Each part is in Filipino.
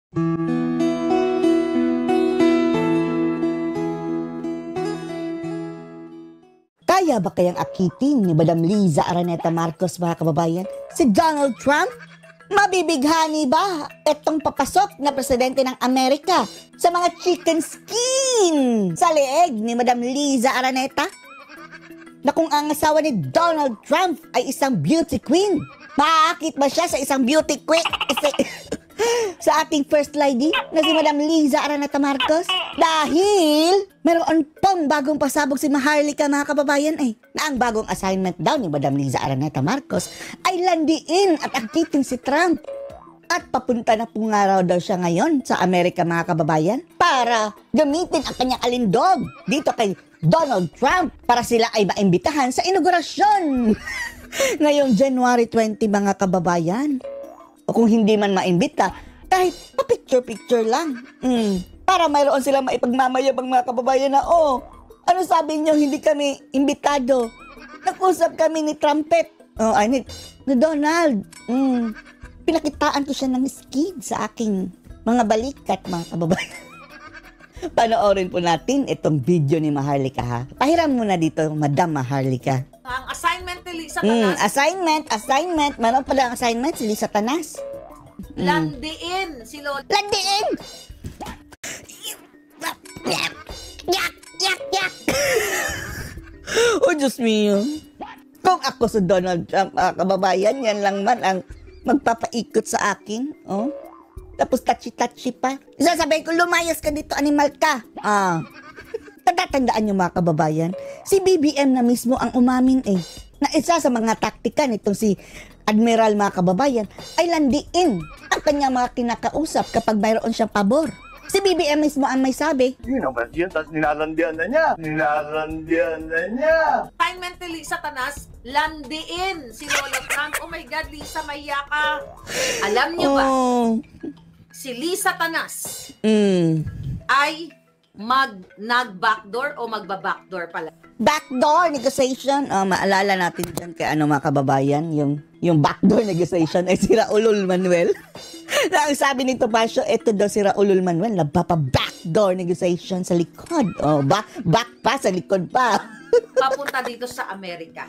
Kaya ba kayang akitin ni Madam Liza Araneta Marcos, mga kababayan, si Donald Trump? Mabibighani ba itong papasok na presidente ng Amerika sa mga chicken skin sa leeg ni Madam Liza Araneta? Na kung ang asawa ni Donald Trump ay isang beauty queen, maakit ba siya sa isang beauty queen? Sa ating first lady na si Madam Liza Araneta Marcos? Dahil meron pong bagong pasabog si Maharlika, mga kababayan, na ang bagong assignment daw ni Madam Liza Araneta Marcos ay landiin at akitin si Trump. At papunta na po nga raw daw siya ngayon sa Amerika, mga kababayan, para gamitin ang kanyang alindog dito kay Donald Trump para sila ay maimbitahan sa inaugurasyon ngayong January 20, mga kababayan. O kung hindi man maimbita, kahit pa-picture-picture lang. Para mayroon silang maipagmamayabang, mga kababayan, na, ano sabi nyo, hindi kami imbitado. Nag-usap kami ni Trumpet. Ni Donald. Pinakitaan ko siya ng skid sa aking mga balikat, mga kababayan. Panoorin po natin itong video ni Maharlika, ha? Pahiram muna dito, Madam Maharlika. Ang assignment ni Lisa Tanas. Assignment. Meron pala ang assignment si Lisa Tanas. Landiin si Lola. Landiin! Yak! Oh, Diyos mio. Kung ako sa Donald Trump, kababayan, yan lang man ang magpapaikot sa akin. Tapos touchy-touchy pa. Sasabihin ko, lumayas ka dito, animal ka. Tatandaan niyo, mga kababayan, si BBM na mismo ang umamin na isa sa mga taktika nitong si Admiral, mga kababayan, ay landiin ang kanyang mga kinakausap kapag mayroon siyang pabor. Si BBM mismo ang may sabi. Yun naman yun, tapos nilalandian na niya. Assignment ni Lisa Tanas, landiin si Lola Trump. Oh my God, Lisa, maiya ka. Alam niyo ba, si Lisa Tanas ay nag-backdoor o magba-backdoor pala? Backdoor negotiation. Maalala natin dyan kay mga kababayan, yung backdoor negotiation ay si Raul Manuel. Na ang sabi nito, Basyo, ito daw si Raul Manuel, nagpapa-backdoor negotiation sa likod. Back pa, sa likod pa. Papunta dito sa Amerika.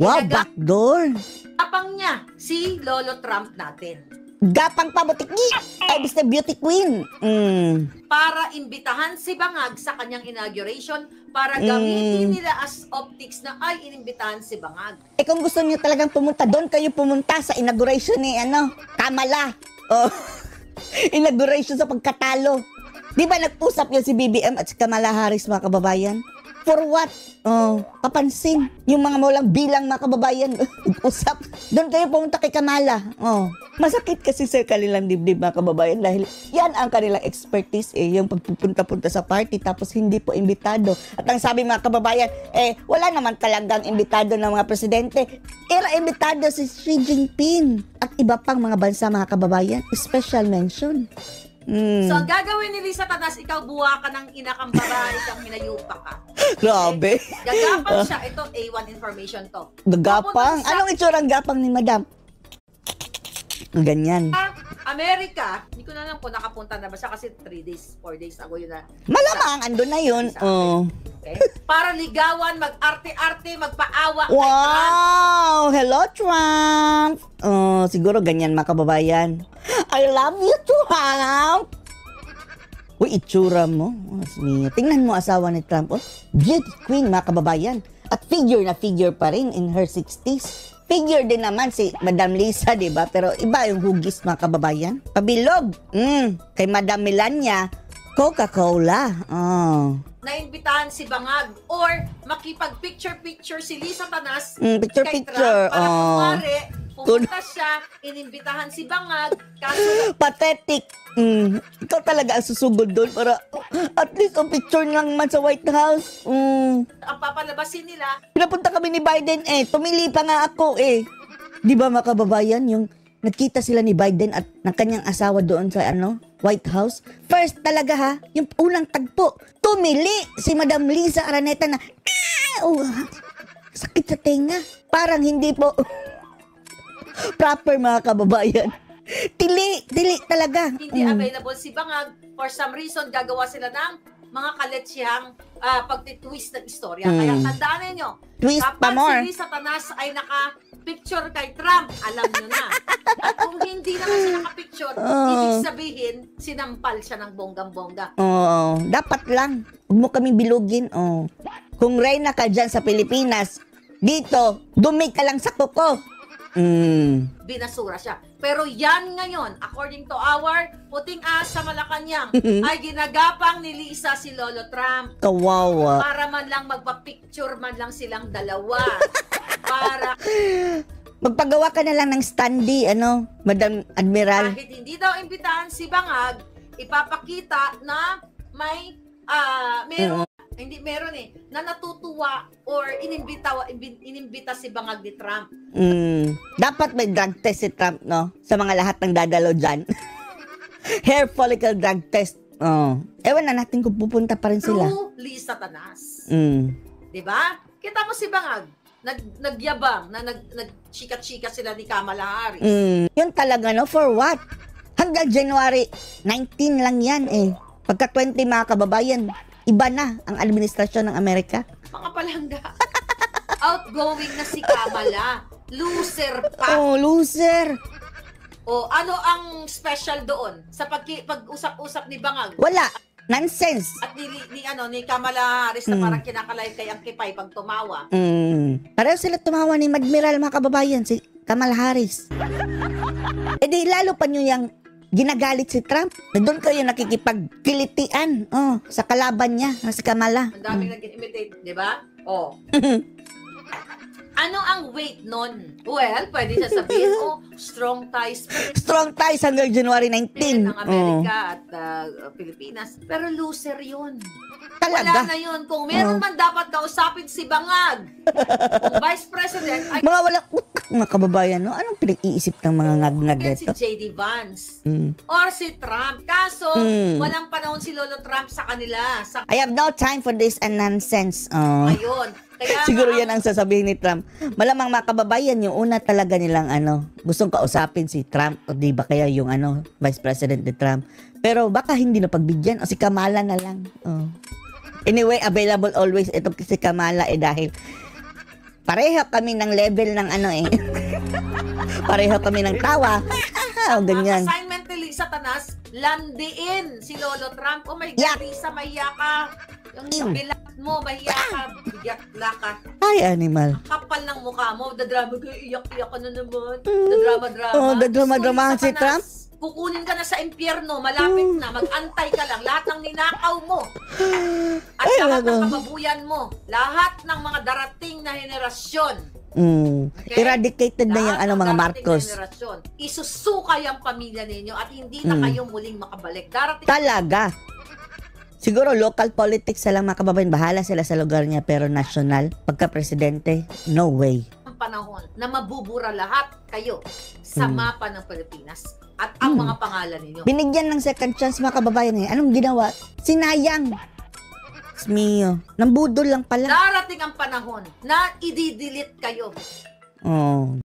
Wow, backdoor. Tapang niya si Lolo Trump natin. Gapang pabutikni, ay basta beauty queen. Para imbitahan si Bangag sa kanyang inauguration, para gamitin nila as optics na ay inimbitahan si Bangag. Kung gusto niyo talagang pumunta, doon kayo pumunta sa inauguration ni Kamala. Inauguration sa pagkatalo. Di ba nag-usap yun si BBM at si Kamala Harris, mga kababayan? For what? Papansin. Yung mga walang bilang, mga kababayan, usap. Doon kayo pumunta kay Kamala. Masakit kasi sa kanilang dibdib, mga kababayan, dahil yan ang kanilang expertise, yung pagpupunta-punta sa party tapos hindi po imbitado. At ang sabi, mga kababayan, wala naman talagang imbitado ng mga presidente. Imbitado si Xi Jinping at iba pang mga bansa, mga kababayan. Special mention. So, ang gagawin ni Lisa Tanas, ikaw buwa ka ng inakang babae, kang hinayupa ka. Grabe. Gagapang siya. Ito, A1 information to. Gagapang? Anong itsurang gapang ni Madam? Ganyan. Amerika, hindi ko na alam kung nakapunta na ba siya kasi 3 days, 4 days ago yun na. Malamang, andun na yun. Okay? Para ligawan, mag-arte-arte, magpaawa. Wow! Hello, Trump! Siguro ganyan, mga kababayan. I love you, Trump! Uy, itsura mo. Tingnan mo asawa ni Trump. Beauty queen, mga kababayan. At figure na figure pa rin in her 60s. Figure din naman si Madam Lisa, di ba? Pero iba yung hugis, mga kababayan. Pabilog. Kay Madam Melania, Coca-Cola. Naimbitahan si Bangag or makipag-picture-picture si Lisa Tanas picture-picture. Para kumari, pumunta siya, inimbitahan si Bangag. Kaso, pathetic. Ikaw talaga ang susugod doon para at least ang picture lang man sa White House. ang papalabasin nila, Pinapunta kami ni Biden tumili pa nga ako Di ba, mga kababayan, yung nagkita sila ni Biden at ng kanyang asawa doon sa White House. First talaga, ha, yung unang tagpo, tumili si Madam Liza Araneta na sakit sa tenga. Parang hindi po proper, mga kababayan. Dili talaga. Hindi available si Bangag. For some reason, gagawa sila ng mga kaletsihang pagtitwist ng istorya. Kaya tandaan ninyo, Twist pa kapag more. si Lisa Tanas ay naka-picture kay Trump, alam nyo na. At kung hindi naman siya naka-picture, ibig sabihin, sinampal siya ng bonggang-bongga. Oo, dapat lang. Huwag mo kami bilugin. Oh. Kung reyna ka dyan sa Pilipinas, dito, dumi ka lang sa kuko. Binasura siya. Pero yan ngayon, according to our puting asa Malacanang, ay ginagapang ni Lisa si Lolo Trump Kawawa. para man lang magpa-picture man lang silang dalawa. Para Magpagawa ka na lang ng standee, Madam Admiral. kahit hindi daw imbitahan si Bangag, ipapakita na may meron na natutuwa or inimbita si Bangag ni Trump. Dapat may drug test si Trump, no? Sa mga lahat ng dadalo dyan. Hair follicle drug test. Oh. Ewan na natin kung pupunta pa rin sila. True Lisa Tanas. 'Di Mm. ba? Kita mo si Bangag, nagyabang na nagchika-chika sila ni Kamala Harris. Yun talaga, no? For what? Hanggang January 19 lang yan, eh. Pagka 20, mga kababayan, iba na ang administrasyon ng Amerika. Mga palangga. Outgoing na si Kamala. Loser pa. Oh, loser. O ano ang special doon sa pag-usap-usap ni Bangag? Wala. Nonsense. At ni Kamala Harris na parang kinakalay kay ang kipay pag tumawa. Pareho sila tumawa ni Admiral, mga kababayan, si Kamala Harris. E di lalo pa nyo yung ginagalit si Trump. Doon kayo nakikipagkilitian sa kalaban niya, si Kamala. Ang daming nag-imitate, di ba? Oh. Ano ang weight nun? Well, pwede siya sabihin, strong ties pa rin Strong ties hanggang January 19. ng Amerika at Pilipinas. Pero loser yun. Talaga. Wala na yun. Kung meron man dapat kausapin si Bangag, kung Vice President, ay Mga walang utak, mga kababayan, no? Anong pinag-iisip ng mga ngag-ngag si ito? J.D. Vance or si Trump. Kaso, walang panahon si Lolo Trump sa kanila. Sa I have no time for this and nonsense. ngayon. Kaya Siguro yan ang sasabihin ni Trump. Malamang mga kababayan, yung una talaga nilang gustong kausapin si Trump, o di ba kaya yung Vice President ni Trump. Pero baka hindi na pagbigyan, o si Kamala na lang. Anyway, available always ito si Kamala dahil pareho kami ng level ng pareho kami ng tawa. ang Ganyan. assignment ni Lisa Tanas, landiin si Lolo Trump. Oh my God, Yak. Lisa, mahiya ka. Yung bilat mo, mahiya ka. Bigat ka. Ay, animal. Kapal ng mukha mo. Dadrama ka, iyak-iyak ka na naman. Dadrama-drama. Oh, dadrama-dramahan So, si Lisa Trump? Tanas, kukunin ka na sa impyerno. Malapit na. Mag-antay ka lang. Lahat ng ninakaw mo. At Ay, lahat ng wala. kababuyan mo. Lahat ng mga darating na henerasyon. Okay? Eradicated na yung Lahat ng mga darating Marcos. na henerasyon. Isusukay ang pamilya ninyo at hindi na kayo muling makabalik. Darating Talaga. Siguro local politics lang, mga kababayan. Bahala sila sa lugar niya, pero national, pagka-presidente, no way. ang panahon na mabubura lahat kayo sa mapa ng Pilipinas at ang mga pangalan ninyo. Binigyan ng second chance, mga kababayan. Anong ginawa? Sinayang. Mio. Nambudol lang pala. Darating ang panahon na i-delete kayo. Oh.